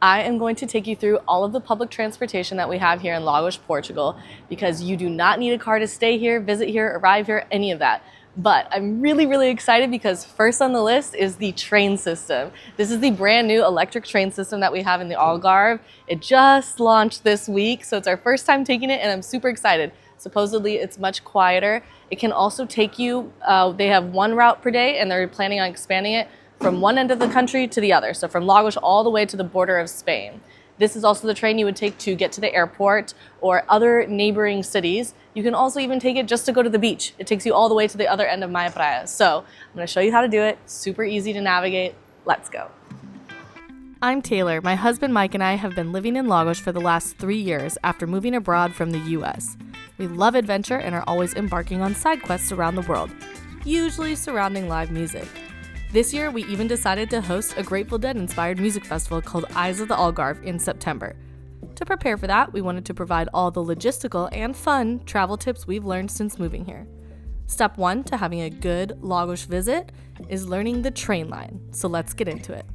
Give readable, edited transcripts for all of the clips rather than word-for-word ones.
I am going to take you through all of the public transportation that we have here in Lagos, Portugal, because you do not need a car to stay here, visit here, arrive here, any of that. But I'm really excited because first on the list is the train system. This is the brand new electric train system that we have in the Algarve. It just launched this week, so it's our first time taking it and I'm super excited. Supposedly it's much quieter. It can also take you, they have one route per day and they're planning on expanding it from one end of the country to the other. So from Lagos all the way to the border of Spain. This is also the train you would take to get to the airport or other neighboring cities. You can also even take it just to go to the beach. It takes you all the way to the other end of Maya Praia. So I'm gonna show you how to do it. Super easy to navigate. Let's go. I'm Taylor. My husband Mike and I have been living in Lagos for the last 3 years after moving abroad from the US. We love adventure and are always embarking on side quests around the world, usually surrounding live music. This year, we even decided to host a Grateful Dead-inspired music festival called Eyes of the Algarve in September. To prepare for that, we wanted to provide all the logistical and fun travel tips we've learned since moving here. Step 1 to having a good Lagos visit is learning the train line, so let's get into it.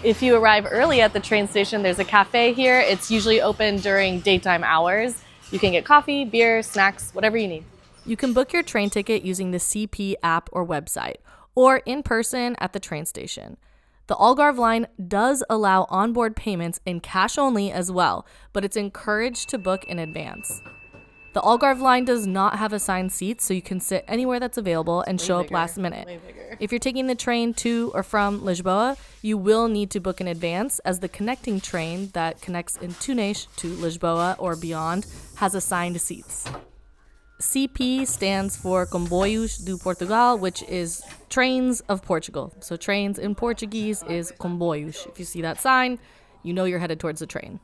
If you arrive early at the train station, there's a cafe here. It's usually open during daytime hours. You can get coffee, beer, snacks, whatever you need. You can book your train ticket using the CP app or website, or in person at the train station. The Algarve line does allow onboard payments in cash only as well, but it's encouraged to book in advance. The Algarve line does not have assigned seats, so you can sit anywhere that's available and show up last minute. If you're taking the train to or from Lisboa, you will need to book in advance, as the connecting train that connects in Tunis to Lisboa or beyond has assigned seats. CP stands for Comboios de Portugal, which is trains of Portugal. So trains in Portuguese is Comboios. If you see that sign, you know you're headed towards the train.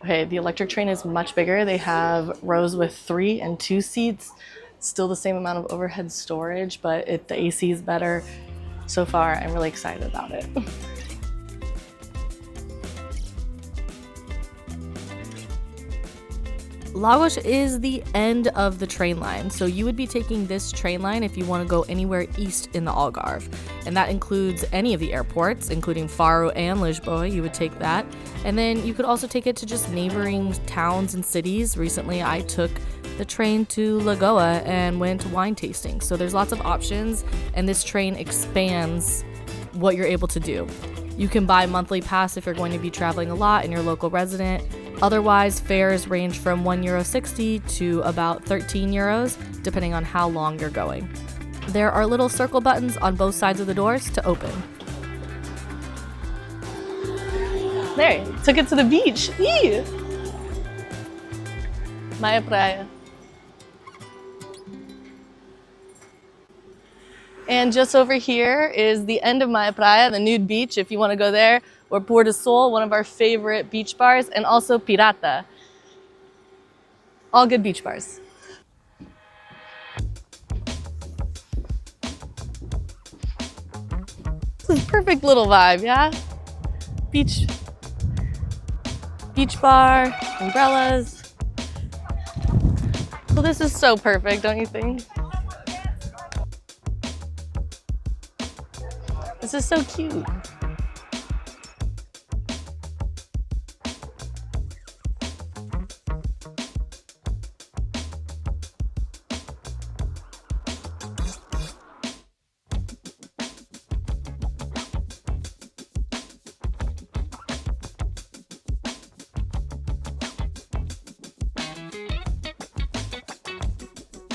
Okay, the electric train is much bigger. They have rows with 3 and 2 seats. Still the same amount of overhead storage, but the AC is better. So far, I'm really excited about it. Lagos is the end of the train line, so you would be taking this train line if you want to go anywhere east in the Algarve. And that includes any of the airports, including Faro and Lisboa, you would take that. And then you could also take it to just neighboring towns and cities. Recently, I took the train to Lagoa and went wine tasting. So there's lots of options, and this train expands what you're able to do. You can buy a monthly pass if you're going to be traveling a lot and you're a local resident. Otherwise, fares range from €1.60 to about €13, depending on how long you're going. There are little circle buttons on both sides of the doors to open. There, took it to the beach. Eee! Maya Praia. And just over here is the end of Maya Praia, the nude beach, if you want to go there, or Pôr do Sol, one of our favorite beach bars, and also Pirata. All good beach bars. This is a perfect little vibe, yeah? Beach bar, umbrellas. Well, this is so perfect, don't you think? This is so cute.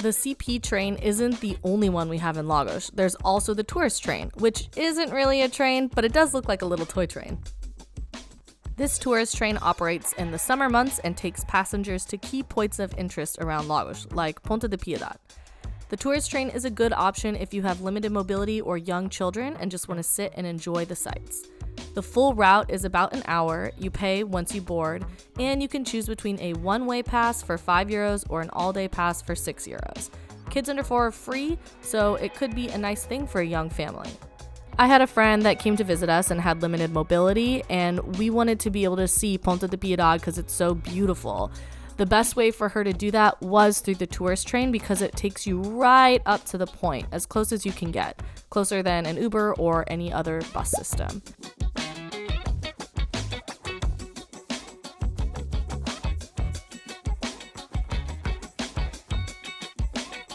The CP train isn't the only one we have in Lagos. There's also the tourist train, which isn't really a train, but it does look like a little toy train. This tourist train operates in the summer months and takes passengers to key points of interest around Lagos, like Ponta de Piedade. The tourist train is a good option if you have limited mobility or young children and just want to sit and enjoy the sights. The full route is about an hour, you pay once you board, and you can choose between a one-way pass for €5 or an all-day pass for €6. Kids under 4 are free, so it could be a nice thing for a young family. I had a friend that came to visit us and had limited mobility, and we wanted to be able to see Ponta de Piedade because it's so beautiful. The best way for her to do that was through the tourist train because it takes you right up to the point, as close as you can get, closer than an Uber or any other bus system.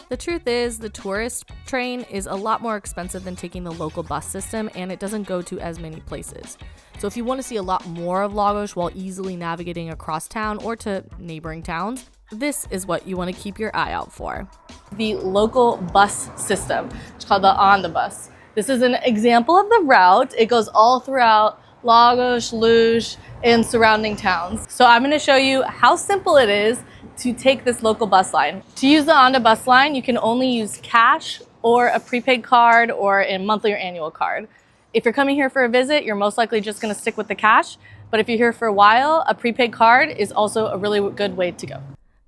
The truth is, the tourist train is a lot more expensive than taking the local bus system, and it doesn't go to as many places. So if you want to see a lot more of Lagos while easily navigating across town or to neighboring towns, this is what you want to keep your eye out for. The local bus system, it's called the Onda bus. This is an example of the route. It goes all throughout Lagos, Luz, and surrounding towns. So I'm going to show you how simple it is to take this local bus line. To use the Onda bus line, you can only use cash or a prepaid card or a monthly or annual card. If you're coming here for a visit, you're most likely just going to stick with the cash. But if you're here for a while, a prepaid card is also a really good way to go.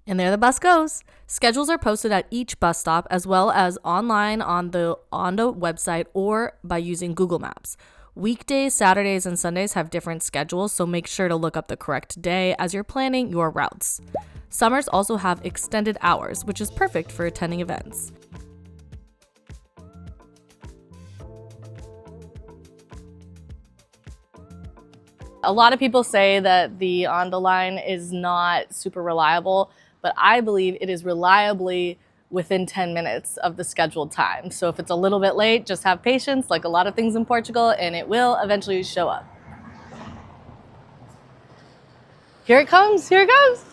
And there the bus goes. Schedules are posted at each bus stop as well as online on the Onda website or by using Google Maps. Weekdays, Saturdays, and Sundays have different schedules, so make sure to look up the correct day as you're planning your routes. Summers also have extended hours, which is perfect for attending events. A lot of people say that the Onda line is not super reliable, but I believe it is reliably within 10 minutes of the scheduled time. So if it's a little bit late, just have patience, like a lot of things in Portugal, and it will eventually show up. Here it comes, here it comes.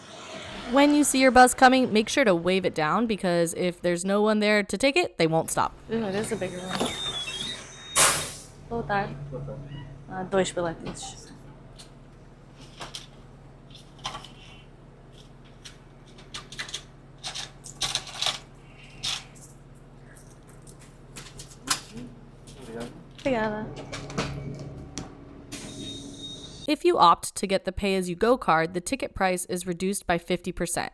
When you see your bus coming, make sure to wave it down because if there's no one there to take it, they won't stop. Ooh, it is a bigger one. Boa tarde. Dois bilhetes. If you opt to get the pay-as-you-go card, the ticket price is reduced by 50%.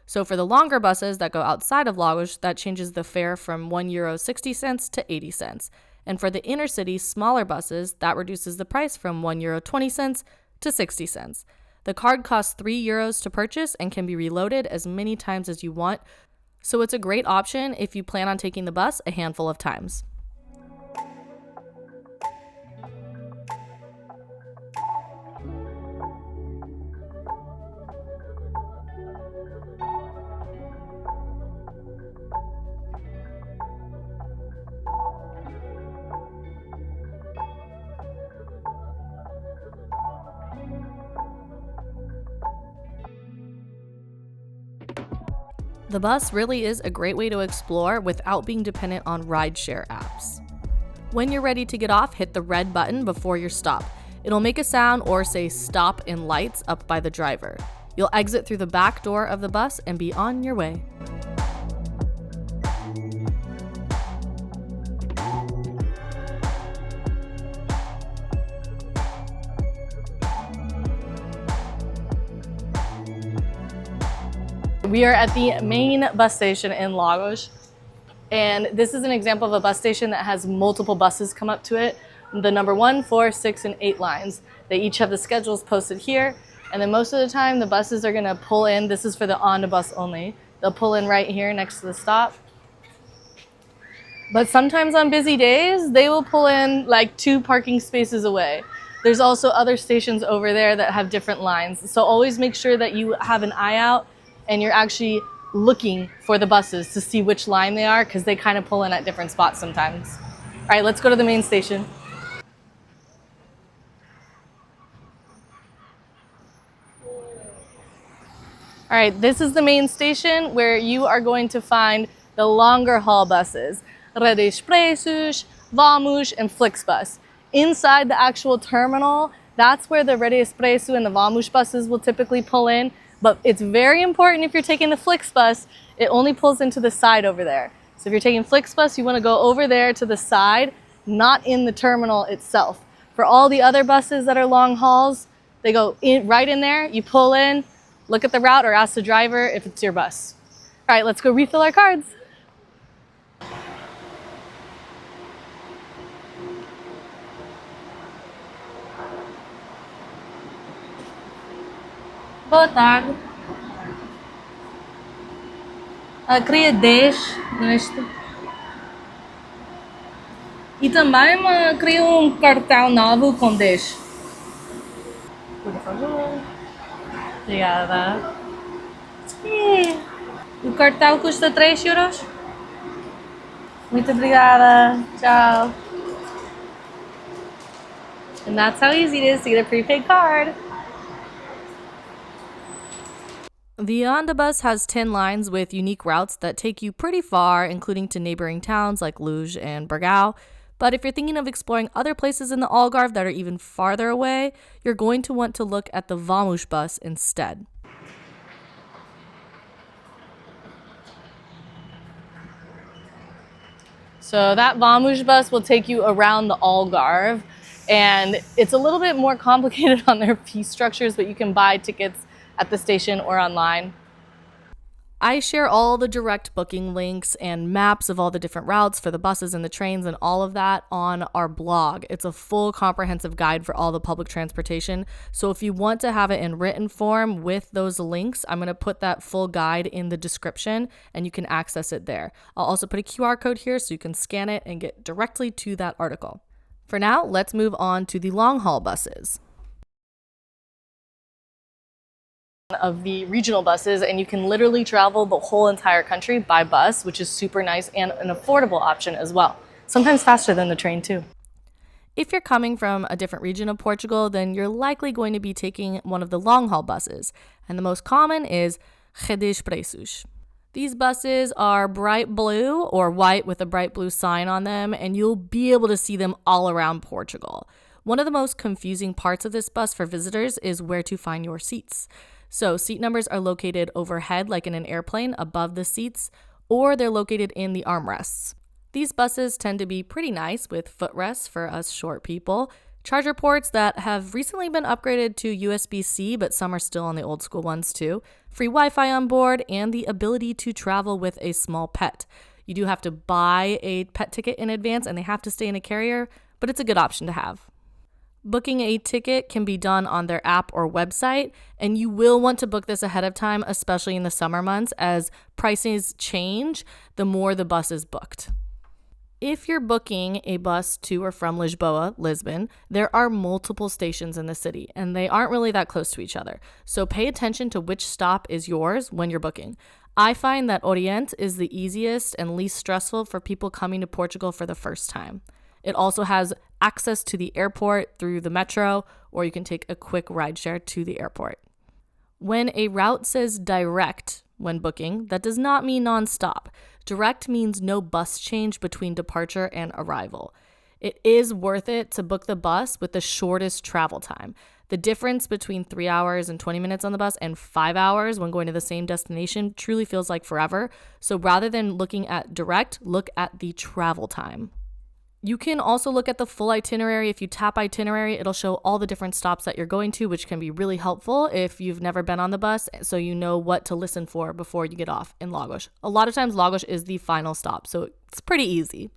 So for the longer buses that go outside of Lagos, that changes the fare from €1.60 to 80 cents. And for the inner city smaller buses, that reduces the price from €1.20 to 60 cents. The card costs €3 to purchase and can be reloaded as many times as you want. So it's a great option if you plan on taking the bus a handful of times. The bus really is a great way to explore without being dependent on rideshare apps. When you're ready to get off, hit the red button before your stop. It'll make a sound or say stop in lights up by the driver. You'll exit through the back door of the bus and be on your way. We are at the main bus station in Lagos, and this is an example of a bus station that has multiple buses come up to it. The number 1, 4, 6, and 8 lines. They each have the schedules posted here, and then most of the time the buses are gonna pull in. This is for the Onda bus only. They'll pull in right here next to the stop. But sometimes on busy days, they will pull in like 2 parking spaces away. There's also other stations over there that have different lines. So always make sure that you have an eye out and you're actually looking for the buses to see which line they are because they kind of pull in at different spots sometimes. All right, let's go to the main station. All right, this is the main station where you are going to find the longer haul buses, rede expressos, Vamus, and FlixBus. Inside the actual terminal, that's where the rede expresso and the Vamus buses will typically pull in. But it's very important if you're taking the FlixBus, it only pulls into the side over there. So if you're taking FlixBus, you want to go over there to the side, not in the terminal itself. For all the other buses that are long hauls, they go in, right in there, you pull in, look at the route or ask the driver if it's your bus. All right, let's go refill our cards. Boa tarde. Queria 10 neste. E também queria cartão novo com 10. Por favor. Obrigada. O cartão custa 3 euros. Muito obrigada. Tchau. And that's how easy it is to get a prepaid card. The Onda bus has 10 lines with unique routes that take you pretty far, including to neighboring towns like Luz and Burgau. But if you're thinking of exploring other places in the Algarve that are even farther away, you're going to want to look at the Vamus bus instead. So that Vamus bus will take you around the Algarve, and it's a little bit more complicated on their fee structures, but you can buy tickets at the station or online. I share all the direct booking links and maps of all the different routes for the buses and the trains and all of that on our blog. It's a full comprehensive guide for all the public transportation. So if you want to have it in written form with those links, I'm going to put that full guide in the description and you can access it there. I'll also put a QR code here so you can scan it and get directly to that article. For now, let's move on to the long haul buses. Of the regional buses, and you can literally travel the whole entire country by bus, which is super nice and an affordable option as well. Sometimes faster than the train too. If you're coming from a different region of Portugal, then you're likely going to be taking one of the long haul buses, and the most common is rede expressos. These buses are bright blue or white with a bright blue sign on them, and you'll be able to see them all around Portugal. One of the most confusing parts of this bus for visitors is where to find your seats. So seat numbers are located overhead like in an airplane above the seats, or they're located in the armrests. These buses tend to be pretty nice with footrests for us short people, charger ports that have recently been upgraded to USB-C, but some are still on the old school ones too, free Wi-Fi on board, and the ability to travel with a small pet. You do have to buy a pet ticket in advance and they have to stay in a carrier, but it's a good option to have. Booking a ticket can be done on their app or website, and you will want to book this ahead of time, especially in the summer months, as prices change the more the bus is booked. If you're booking a bus to or from Lisboa, Lisbon, there are multiple stations in the city, and they aren't really that close to each other. So pay attention to which stop is yours when you're booking. I find that Orient is the easiest and least stressful for people coming to Portugal for the first time. It also has access to the airport through the metro, or you can take a quick rideshare to the airport. When a route says direct when booking, that does not mean nonstop. Direct means no bus change between departure and arrival. It is worth it to book the bus with the shortest travel time. The difference between 3 hours and 20 minutes on the bus and 5 hours when going to the same destination truly feels like forever. So rather than looking at direct, look at the travel time. You can also look at the full itinerary. If you tap itinerary, it'll show all the different stops that you're going to, which can be really helpful if you've never been on the bus, so you know what to listen for before you get off in Lagos. A lot of times Lagos is the final stop, so it's pretty easy.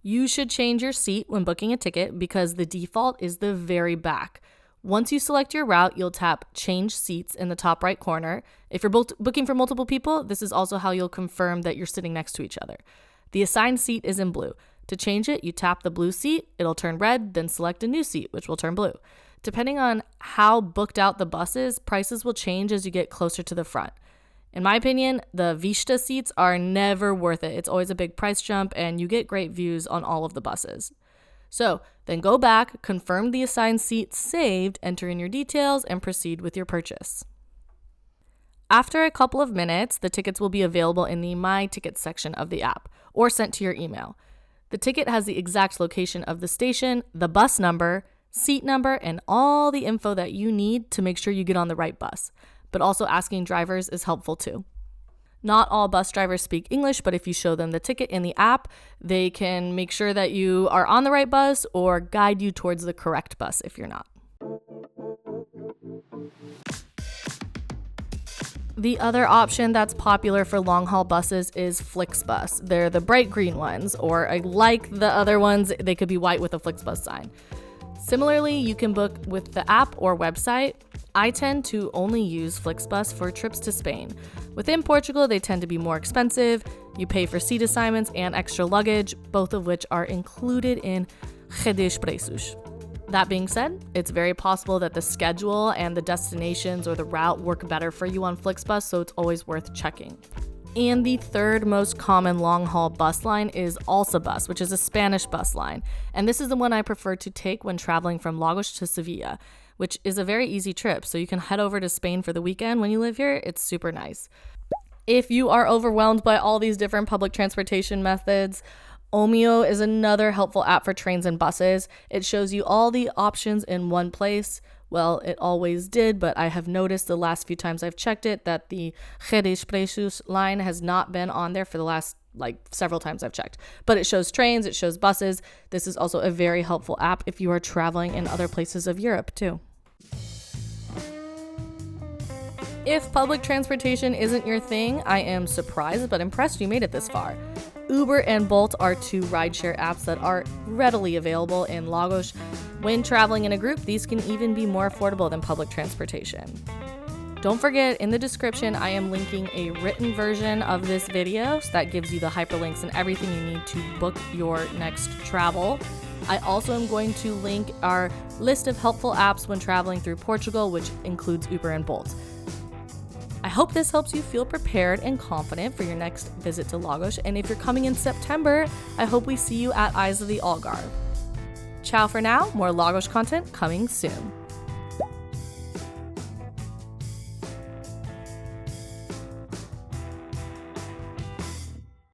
You should change your seat when booking a ticket because the default is the very back. Once you select your route, you'll tap Change Seats in the top right corner. If you're booking for multiple people, this is also how you'll confirm that you're sitting next to each other. The assigned seat is in blue. To change it, you tap the blue seat, it'll turn red, then select a new seat, which will turn blue. Depending on how booked out the bus is, prices will change as you get closer to the front. In my opinion, the Vista seats are never worth it. It's always a big price jump, and you get great views on all of the buses. So then go back, confirm the assigned seat saved, enter in your details, and proceed with your purchase. After a couple of minutes, the tickets will be available in the My Tickets section of the app or sent to your email. The ticket has the exact location of the station, the bus number, seat number, and all the info that you need to make sure you get on the right bus. But also asking drivers is helpful too. Not all bus drivers speak English, but if you show them the ticket in the app, they can make sure that you are on the right bus or guide you towards the correct bus if you're not. The other option that's popular for long-haul buses is FlixBus. They're the bright green ones, or like the other ones, they could be white with a FlixBus sign. Similarly, you can book with the app or website. I tend to only use FlixBus for trips to Spain. Within Portugal, they tend to be more expensive. You pay for seat assignments and extra luggage, both of which are included in rede, expressos. That being said, it's very possible that the schedule and the destinations or the route work better for you on FlixBus, so it's always worth checking. And the third most common long-haul bus line is alsa bus, which is a Spanish bus line. And this is the one I prefer to take when traveling from Lagos to Sevilla, which is a very easy trip. So you can head over to Spain for the weekend when you live here. It's super nice. If you are overwhelmed by all these different public transportation methods, Omio is another helpful app for trains and buses. It shows you all the options in one place. Well, it always did, but I have noticed the last few times I've checked it that the rede expressos line has not been on there for the last several times I've checked. But it shows trains, it shows buses. This is also a very helpful app if you are traveling in other places of Europe too. If public transportation isn't your thing, I am surprised but impressed you made it this far. Uber and Bolt are two rideshare apps that are readily available in Lagos. When traveling in a group, these can even be more affordable than public transportation. Don't forget, in the description, I am linking a written version of this video, so that gives you the hyperlinks and everything you need to book your next travel. I also am going to link our list of helpful apps when traveling through Portugal, which includes Uber and Bolt. I hope this helps you feel prepared and confident for your next visit to Lagos, and if you're coming in September, I hope we see you at Vamus Algarve. Ciao for now, more Lagos content coming soon.